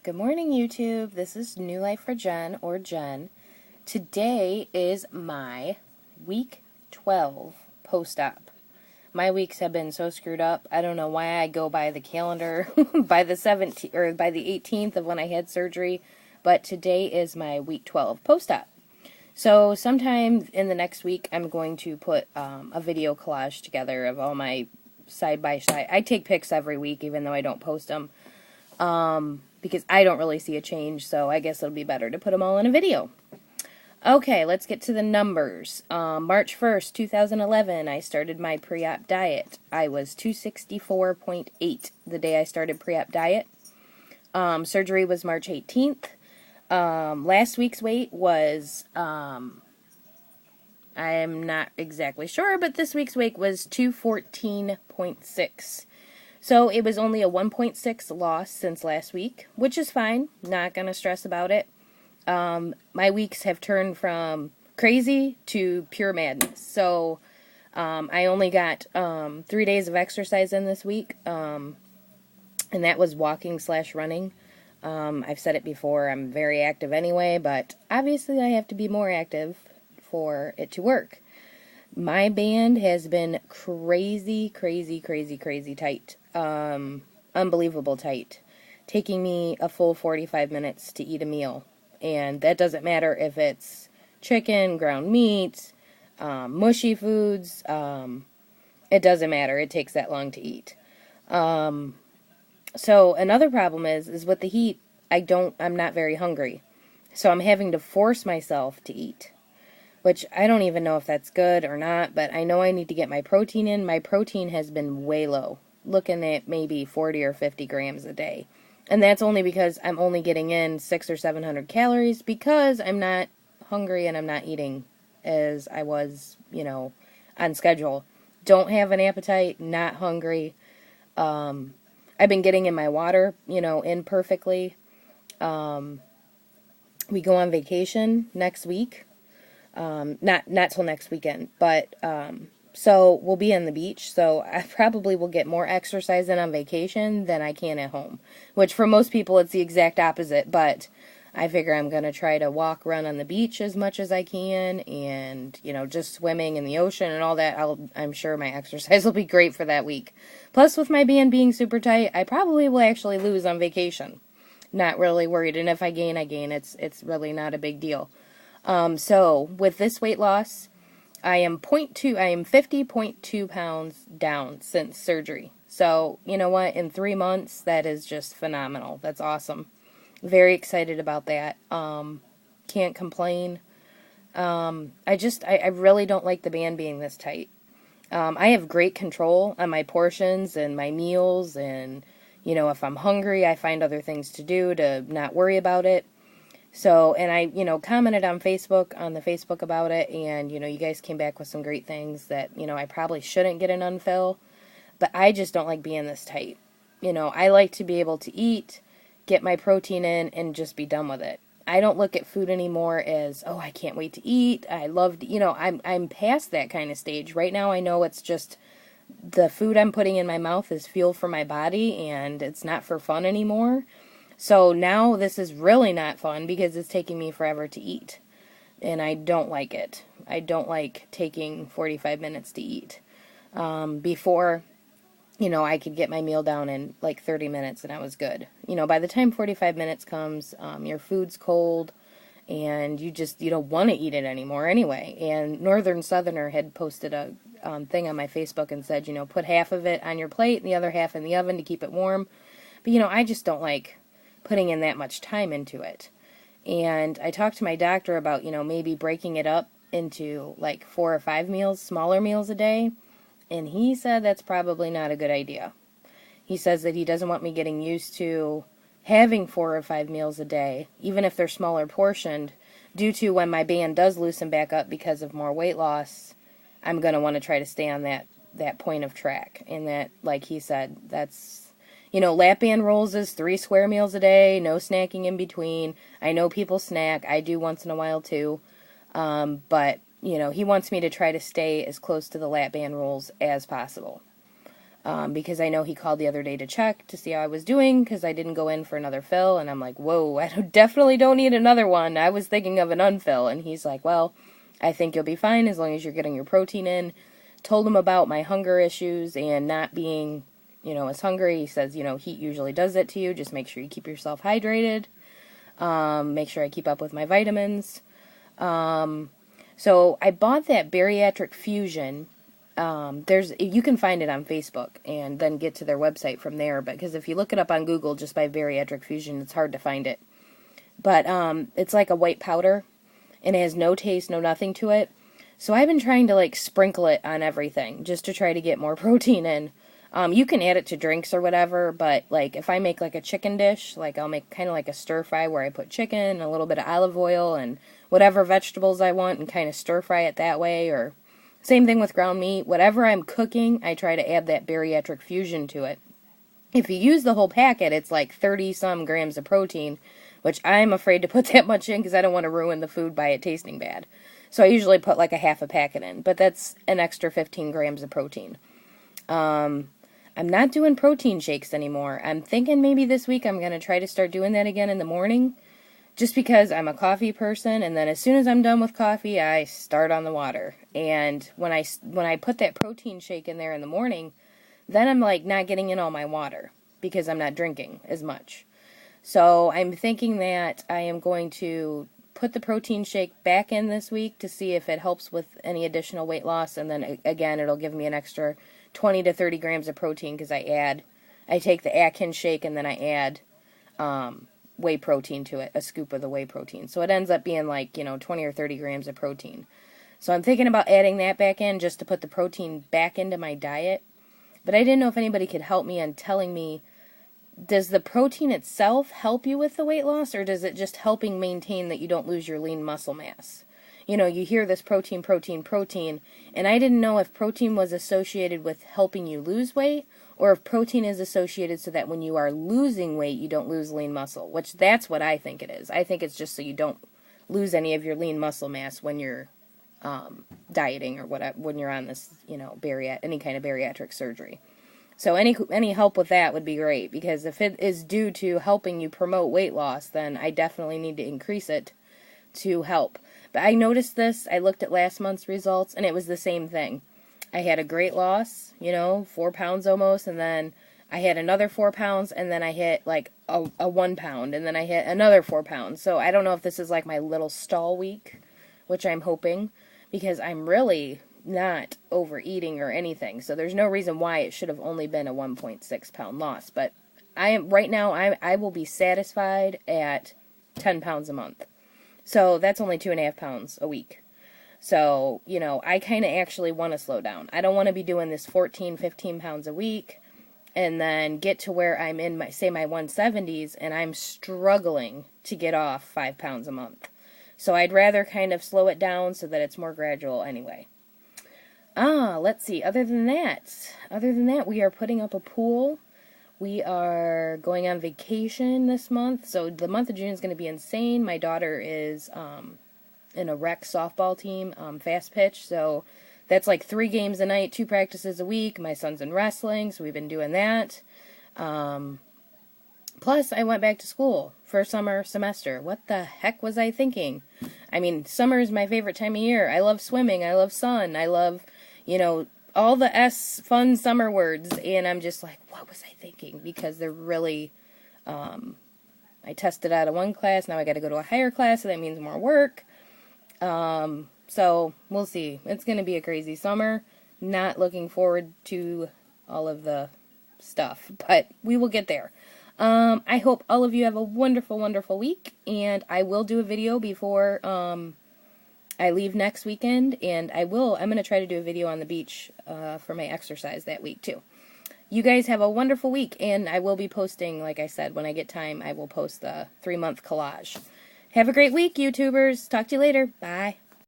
Good morning, YouTube. This is New Life for Jen, or Jen. Today is my week 12 post-op. My weeks have been so screwed up. I don't know why I go by the calendar by the 17th or by the 18th of when I had surgery, but today is my week 12 post-op. So sometime in the next week, I'm going to put a video collage together of all my side-by-side. I take pics every week, even though I don't post them. Because I don't really see a change, so I guess it'll be better to put them all in a video. Okay, let's get to the numbers. March 1st, 2011, I started my pre-op diet. I was 264.8 the day I started pre-op diet. Surgery was March 18th. Last week's weight was, I'm not exactly sure, but this week's weight was 214.6. So it was only a 1.6 loss since last week, which is fine. Not going to stress about it. My weeks have turned from crazy to pure madness. So I only got 3 days of exercise in this week, and that was walking/running. I've said it before, I'm very active anyway, but obviously I have to be more active for it to work. My band has been crazy tight. Unbelievable tight. Taking me a full 45 minutes to eat a meal. And that doesn't matter if it's chicken, ground meat, mushy foods. It doesn't matter. It takes that long to eat. So another problem is with the heat, I'm not very hungry. So I'm having to force myself to eat, which I don't even know if that's good or not, but I know I need to get my protein in. My protein has been way low, looking at maybe 40 or 50 grams a day. And that's only because I'm only getting in 600 or 700 calories because I'm not hungry and I'm not eating as I was, on schedule. Don't have an appetite, not hungry. I've been getting in my water, in perfectly. We go on vacation next week. Not till next weekend, but so we'll be on the beach, so I probably will get more exercise in on vacation than I can at home, which for most people it's the exact opposite, but I figure I'm going to try to run on the beach as much as I can, and, just swimming in the ocean and all that. I'm sure my exercise will be great for that week. Plus, with my band being super tight, I probably will actually lose on vacation. Not really worried, and if I gain, I gain. It's really not a big deal. So, with this weight loss, I am 50.2 pounds down since surgery. So, you know what? In 3 months, that is just phenomenal. That's awesome. Very excited about that. Can't complain. I really don't like the band being this tight. I have great control on my portions and my meals, and, if I'm hungry, I find other things to do to not worry about it. So, and I, commented on the Facebook about it, and, you guys came back with some great things that, I probably shouldn't get an unfill, but I just don't like being this tight. I like to be able to eat, get my protein in, and just be done with it. I don't look at food anymore as, oh, I can't wait to eat. I love to, I'm past that kind of stage. Right now I know it's just the food I'm putting in my mouth is fuel for my body, and it's not for fun anymore. So now this is really not fun because it's taking me forever to eat. And I don't like it. I don't like taking 45 minutes to eat. Before, I could get my meal down in like 30 minutes and I was good. By the time 45 minutes comes, your food's cold and you don't want to eat it anymore anyway. And Northern Southerner had posted a thing on my Facebook and said, put half of it on your plate and the other half in the oven to keep it warm. But, I just don't like putting in that much time into it. And I talked to my doctor about, maybe breaking it up into like 4 or 5 meals, smaller meals a day. And he said that's probably not a good idea. He says that he doesn't want me getting used to having 4 or 5 meals a day, even if they're smaller portioned, due to when my band does loosen back up because of more weight loss, I'm going to want to try to stay on that point of track. And that, like he said, that's, Lapband rolls is 3 square meals a day, no snacking in between. I know people snack. I do once in a while too. But, he wants me to try to stay as close to the Lapband rules as possible. because I know he called the other day to check to see how I was doing because I didn't go in for another fill, and I'm like, whoa, definitely don't need another one. I was thinking of an unfill, and he's like, well, I think you'll be fine as long as you're getting your protein in. Told him about my hunger issues and not being, as hungry. He says, heat usually does that to you. Just make sure you keep yourself hydrated. Make sure I keep up with my vitamins. So I bought that bariatric fusion. You can find it on Facebook and then get to their website from there. Because if you look it up on Google just by bariatric fusion, it's hard to find it. But it's like a white powder, and it has no taste, no nothing to it. So I've been trying to sprinkle it on everything just to try to get more protein in. You can add it to drinks or whatever, but if I make a chicken dish, I'll make kind of like a stir fry where I put chicken and a little bit of olive oil and whatever vegetables I want and kind of stir fry it that way, or same thing with ground meat. Whatever I'm cooking, I try to add that bariatric fusion to it. If you use the whole packet, it's 30-some grams of protein, which I'm afraid to put that much in because I don't want to ruin the food by it tasting bad. So I usually put a half a packet in, but that's an extra 15 grams of protein. I'm not doing protein shakes anymore. I'm thinking maybe this week I'm going to try to start doing that again in the morning, just because I'm a coffee person, and then as soon as I'm done with coffee, I start on the water. And when I put that protein shake in there in the morning, then I'm not getting in all my water because I'm not drinking as much. So I'm thinking that I am going to put the protein shake back in this week to see if it helps with any additional weight loss, and then again it'll give me an extra 20 to 30 grams of protein because I take the Atkins shake and then I add whey protein to it, a scoop of the whey protein. So it ends up being 20 or 30 grams of protein. So I'm thinking about adding that back in just to put the protein back into my diet. But I didn't know if anybody could help me on telling me, does the protein itself help you with the weight loss, or does it just helping maintain that you don't lose your lean muscle mass? You hear this protein, and I didn't know if protein was associated with helping you lose weight, or if protein is associated so that when you are losing weight, you don't lose lean muscle, which that's what I think it is. I think it's just so you don't lose any of your lean muscle mass when you're dieting or whatever, when you're on this, any kind of bariatric surgery. So any help with that would be great, because if it is due to helping you promote weight loss, then I definitely need to increase it to help. But I noticed this, I looked at last month's results, and it was the same thing. I had a great loss, 4 pounds almost, and then I had another 4 pounds, and then I hit a 1 pound, and then I hit another 4 pounds. So I don't know if this is my little stall week, which I'm hoping, because I'm really not overeating or anything. So there's no reason why it should have only been a 1.6 pound loss. But right now I will be satisfied at 10 pounds a month. So that's only 2.5 pounds a week. So, I kind of actually want to slow down. I don't want to be doing this 14, 15 pounds a week and then get to where I'm in my 170s and I'm struggling to get off 5 pounds a month. So I'd rather kind of slow it down so that it's more gradual anyway. Let's see. Other than that, we are putting up a pool. We are going on vacation this month. So the month of June is going to be insane. My daughter is in a rec softball team, fast pitch. So that's 3 games a night, 2 practices a week. My son's in wrestling, so we've been doing that. Plus, I went back to school for summer semester. What the heck was I thinking? I mean, summer is my favorite time of year. I love swimming. I love sun. I love, all the fun summer words. And I'm just what was I thinking? Because they're really, I tested out of one class. Now I got to go to a higher class, so that means more work. So we'll see. It's going to be a crazy summer. Not looking forward to all of the stuff, but we will get there. I hope all of you have a wonderful, wonderful week, and I will do a video before, I leave next weekend, and I'm going to try to do a video on the beach, for my exercise that week, too. You guys have a wonderful week, and I will be posting, like I said, when I get time, I will post the 3-month collage. Have a great week, YouTubers. Talk to you later. Bye.